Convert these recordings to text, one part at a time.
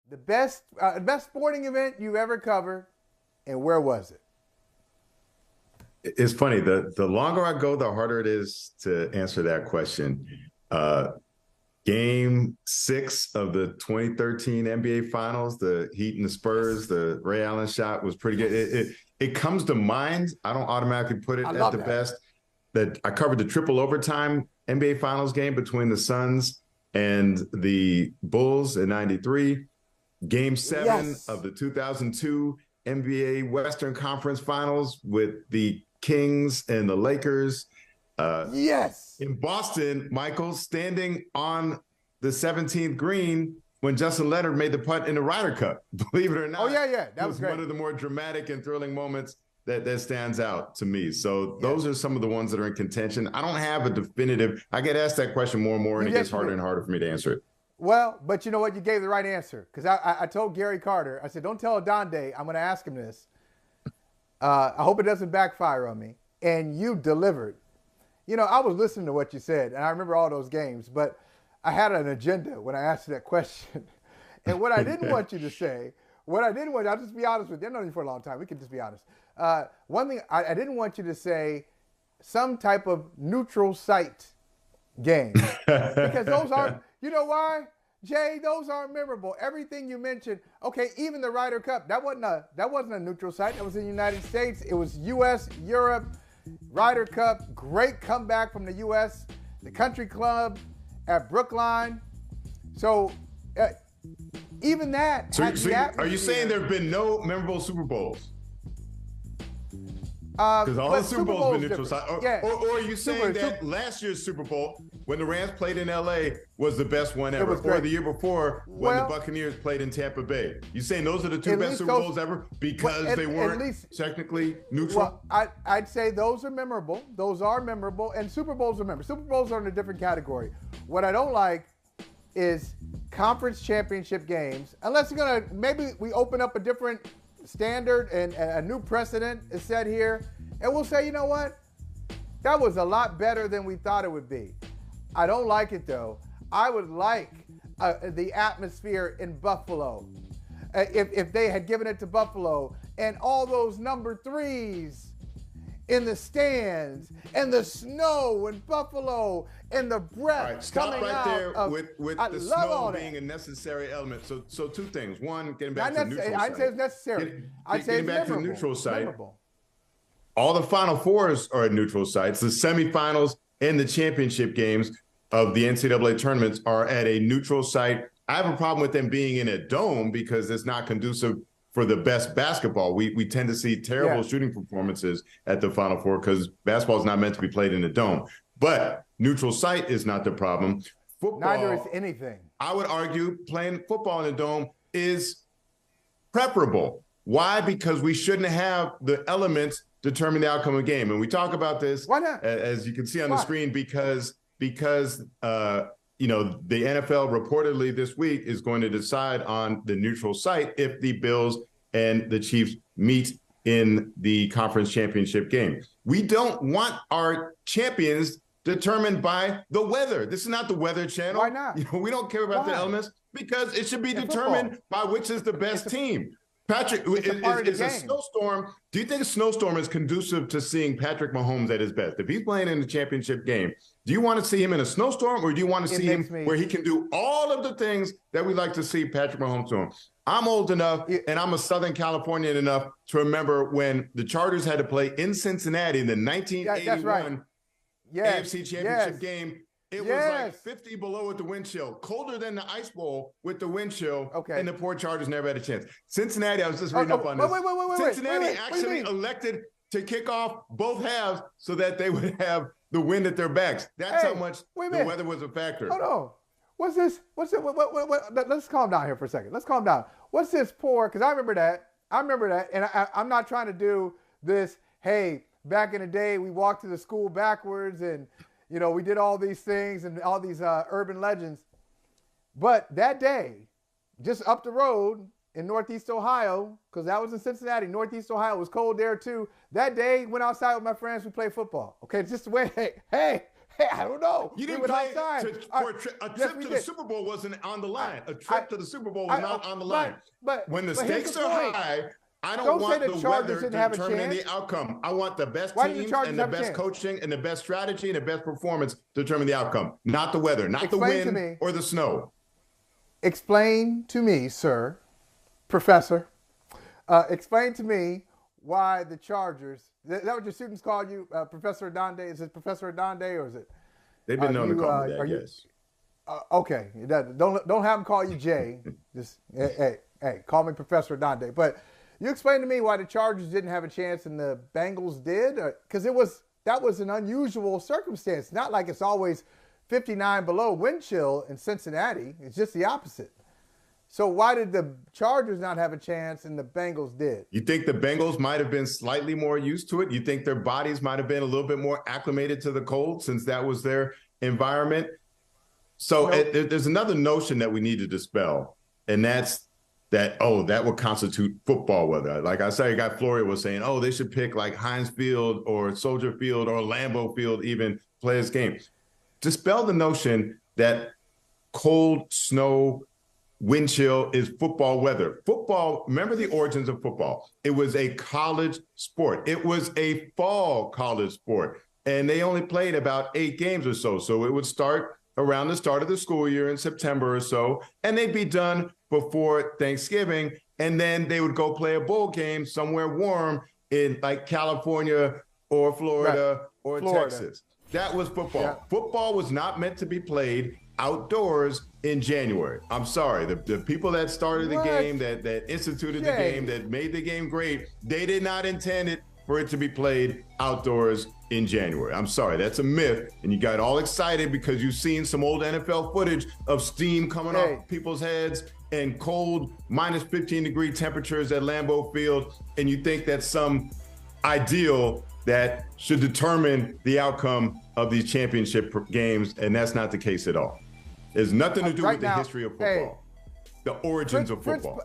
The best sporting event you ever covered, and where was it? It's funny. The longer I go, the harder it is to answer that question. Game 6 of the 2013 NBA Finals, the Heat and the Spurs, the Ray Allen shot was pretty good. It comes to mind. I don't automatically put it at the best. That I covered the triple overtime NBA Finals game between the Suns and the Bulls in '93. Game 7 of the 2002 NBA Western Conference Finals with the Kings and the Lakers. In Boston, Michael, standing on the 17th green when Justin Leonard made the putt in the Ryder Cup. Believe it or not. That was great. One of the more dramatic and thrilling moments that stands out to me. So those are some of the ones that are in contention. I don't have a definitive. I get asked that question more and more, and it gets harder and harder for me to answer it. Well, but you know what? You gave the right answer. Because I told Gary Carter, I said, don't tell Adande, I'm going to ask him this. I hope it doesn't backfire on me. And you delivered. You know, I was listening to what you said, and I remember all those games, but I had an agenda when I asked you that question. And what I didn't want you to say, I'll just be honest with you. I've known you for a long time. We can just be honest. One thing, I didn't want you to say some type of neutral site game. Because those are, you know why? Jay, those aren't memorable. Everything you mentioned, okay, even the Ryder Cup, that wasn't a neutral site. That was in the United States. It was U.S., Europe, Ryder Cup, great comeback from the U.S., the country club at Brookline. So even that. So are you saying there have been no memorable Super Bowls? Because all the Super Bowls have been neutral site. Or are you saying that last year's Super Bowl, when the Rams played in L.A., was the best one ever? Or the year before, when the Buccaneers played in Tampa Bay? You saying those are the two best Super Bowls ever because they weren't technically neutral? Well, I'd say those are memorable. Those are memorable. And Super Bowls are memorable. Super Bowls are in a different category. What I don't like is conference championship games. Unless you're going to, maybe we open up a different standard and a new precedent is set here, and we'll say, you know what, that was a lot better than we thought it would be. I don't like it though. I would like the atmosphere in Buffalo. If they had given it to Buffalo and all those number 3s in the stands and the snow in Buffalo and the breath coming out. Stop right there with the snow being a necessary element. So two things. One, getting back to the neutral site. I'd say it's necessary. I'd say it's back to the neutral site. All the Final Fours are at neutral sites. The semifinals and the championship games of the NCAA tournaments are at a neutral site. I have a problem with them being in a dome because it's not conducive for the best basketball. We tend to see terrible shooting performances at the Final Four because basketball is not meant to be played in a dome. But neutral site is not the problem. Football, neither is anything. I would argue playing football in a dome is preferable. Why? Because we shouldn't have the elements determine the outcome of the game. And we talk about this, why not? As you can see on the screen, because the NFL reportedly this week is going to decide on the neutral site if the Bills and the Chiefs meet in the conference championship game. We don't want our champions determined by the weather. This is not the Weather Channel. Why not? We don't care about the elements because it should be determined by which is the best team. Patrick, it's a snowstorm. Do you think a snowstorm is conducive to seeing Patrick Mahomes at his best? If he's playing in the championship game, do you want to see him in a snowstorm or do you want to see him where he can do all of the things that we like to see Patrick Mahomes doing? I'm old enough and I'm a Southern Californian enough to remember when the Chargers had to play in Cincinnati in the 1981 AFC Championship game. It was like 50 below with the wind chill, colder than the Ice Bowl with the wind chill, and the poor Chargers never had a chance. Cincinnati, I was just reading up on this. Cincinnati actually elected to kick off both halves so that they would have the wind at their backs. That's how much the weather was a factor. Hold on. What's this? Let's calm down here for a second. Let's calm down. What's this poor? Because I remember that. And I'm not trying to do this, hey, back in the day, we walked to the school backwards and, we did all these things and all these urban legends. But that day, just up the road in Northeast Ohio, because that was in Cincinnati, Northeast Ohio, it was cold there too. That day, went outside with my friends, we played football. Okay, just the way, hey, I don't know. You didn't play for a trip to the Super Bowl wasn't on the line. A trip to the Super Bowl was not on the line. But when the stakes are high, I don't want the weather to determine the outcome. I want the best teams and the best coaching and the best strategy and the best performance to determine the outcome, not the weather, not the wind or the snow. Explain to me, sir, Professor, explain to me why the Chargers, is that what your students call you, Professor Adande? Is it Professor Adande or is it? They've been known to call me that, yes. Okay. Don't have them call you Jay. Just, hey, call me Professor Adande. But you explain to me why the Chargers didn't have a chance and the Bengals did? Because that was an unusual circumstance. Not like it's always 59 below wind chill in Cincinnati. It's just the opposite. So why did the Chargers not have a chance and the Bengals did? You think the Bengals might have been slightly more used to it? You think their bodies might have been a little bit more acclimated to the cold since that was their environment? So there's another notion that we need to dispel, and that's that would constitute football weather. Like I saw a guy, Floria, was saying, they should pick like Heinz Field or Soldier Field or Lambeau Field even play this game. Dispel the notion that cold, snow, wind chill is football weather. Football, remember the origins of football. It was a college sport. It was a fall college sport. And they only played about 8 games or so. So it would start around the start of the school year in September or so, and they'd be done before Thanksgiving. And then they would go play a bowl game somewhere warm in like California or Florida or Texas. That was football. Yeah. Football was not meant to be played outdoors in January. I'm sorry. The people that started the game, that instituted the game, that made the game great, they did not intend it for it to be played outdoors in January. I'm sorry. That's a myth. And you got all excited because you've seen some old NFL footage of steam coming off people's heads and cold minus 15-degree temperatures at Lambeau Field. And you think that's some ideal that should determine the outcome of these championship games. And that's not the case at all. There's nothing to do with the history of football, the origins of football.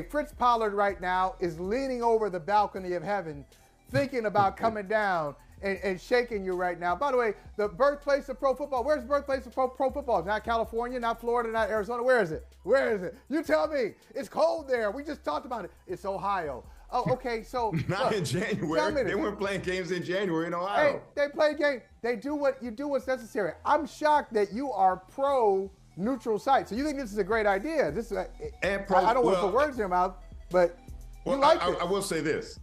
Fritz Pollard right now is leaning over the balcony of heaven, thinking about coming down and shaking you right now. By the way, the birthplace of pro football, where's the birthplace of pro football? Not California, not Florida, not Arizona. Where is it? Where is it? You tell me. It's cold there. We just talked about it. It's Ohio. Oh, okay, so. Not in January. They weren't playing games in January in Ohio. Hey, they play games. They do what's necessary. I'm shocked that you are pro neutral site. So you think this is a great idea. This is I don't want to put words in your mouth, but you like it. I will say this.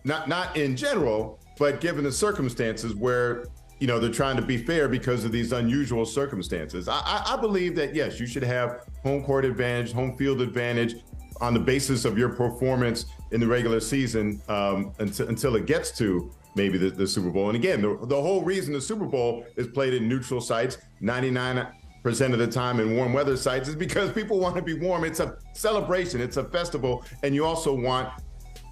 Not in general, but given the circumstances where, they're trying to be fair because of these unusual circumstances. I believe that, yes, you should have home court advantage, home field advantage on the basis of your performance in the regular season until it gets to maybe the Super Bowl. And again, the whole reason the Super Bowl is played in neutral sites 99% of the time in warm weather sites is because people want to be warm. It's a celebration. It's a festival. And you also want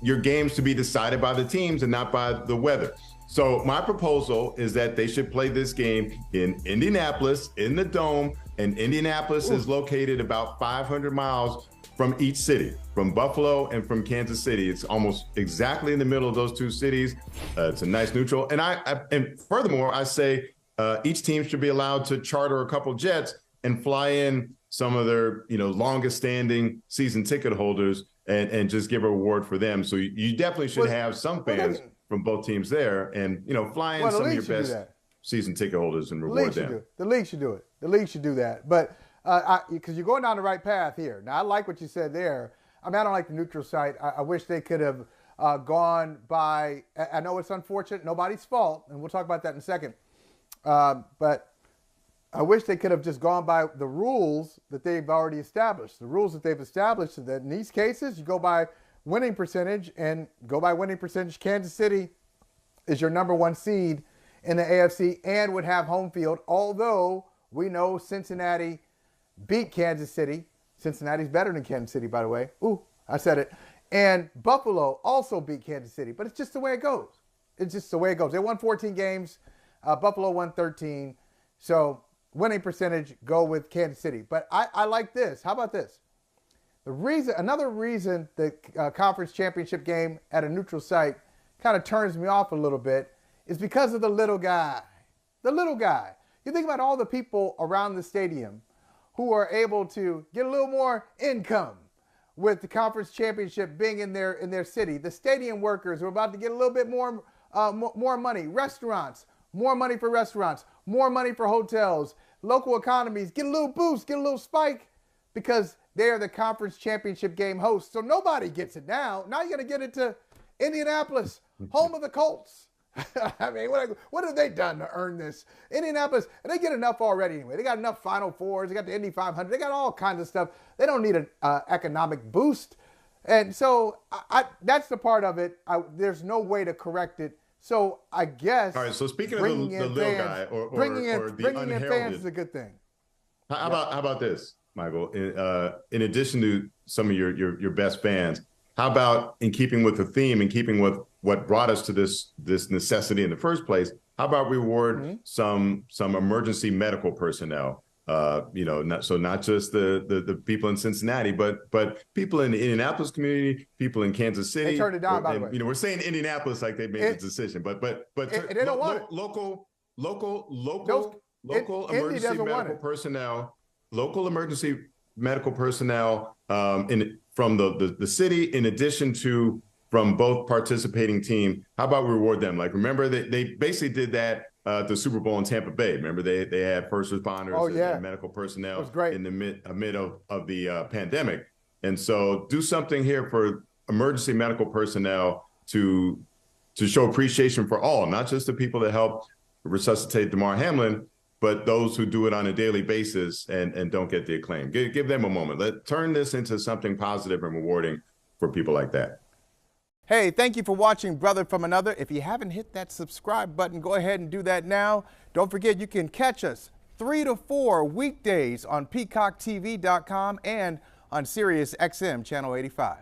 your games to be decided by the teams and not by the weather. So my proposal is that they should play this game in Indianapolis, in the Dome, and Indianapolis is located about 500 miles from each city, from Buffalo and from Kansas City. It's almost exactly in the middle of those two cities. It's a nice neutral. And furthermore, I say each team should be allowed to charter a couple jets and fly in some of their, longest standing season ticket holders and just give a reward for them. So you definitely should have some fans from both teams there and, fly in some of your best season ticket holders and reward them. The league should do it. The league should do that. But because you're going down the right path here. Now, I like what you said there. I don't like the neutral site. I wish they could have gone by. I know it's unfortunate, nobody's fault, and we'll talk about that in a second. But I wish they could have just gone by the rules that they've already established. The rules that they've established is that in these cases, you go by winning percentage, and go by winning percentage. Kansas City is your number 1 seed in the AFC and would have home field, although we know Cincinnati beat Kansas City. Cincinnati's better than Kansas City, by the way. Ooh, I said it. And Buffalo also beat Kansas City, but it's just the way it goes. It's just the way it goes. They won 14 games. Buffalo won 13. So winning percentage, go with Kansas City. But I like this. How about this? Another reason the conference championship game at a neutral site kind of turns me off a little bit is because of the little guy. the little guy. You think about all the people around the stadium who are able to get a little more income with the conference championship being in their city. The stadium workers are about to get a little bit more money. Restaurants, more money for restaurants, more money for hotels. Local economies get a little boost, get a little spike because they are the conference championship game hosts. So nobody gets it now. Now you're going to get it to Indianapolis, home of the Colts. I mean, what have they done to earn this? Indianapolis, and they get enough already anyway. They got enough Final Fours. They got the Indy 500. They got all kinds of stuff. They don't need an economic boost. And so that's the part of it. There's no way to correct it. So I guess. All right. So speaking of the little guy or bringing the in fans is a good thing. How about this, Michael? In addition to some of your best fans, how about, in keeping with the theme, in keeping with what brought us to this necessity in the first place, how about reward some emergency medical personnel? Not just the people in Cincinnati, but people in the Indianapolis community, people in Kansas City. They turned it down, by the way. We're saying Indianapolis like they made the decision, but they don't want it. Local emergency medical personnel, local emergency medical personnel from the city, in addition to from both participating team. How about we reward them? Like, remember they basically did that the Super Bowl in Tampa Bay. Remember they had first responders and medical personnel in the mid of the pandemic. And so do something here for emergency medical personnel to show appreciation for all, not just the people that helped resuscitate Damar Hamlin, but those who do it on a daily basis and don't get the acclaim. Give them a moment. Turn this into something positive and rewarding for people like that. Hey, thank you for watching Brother from Another. If you haven't hit that subscribe button, go ahead and do that now. Don't forget, you can catch us 3 to 4 weekdays on PeacockTV.com and on Sirius XM Channel 85.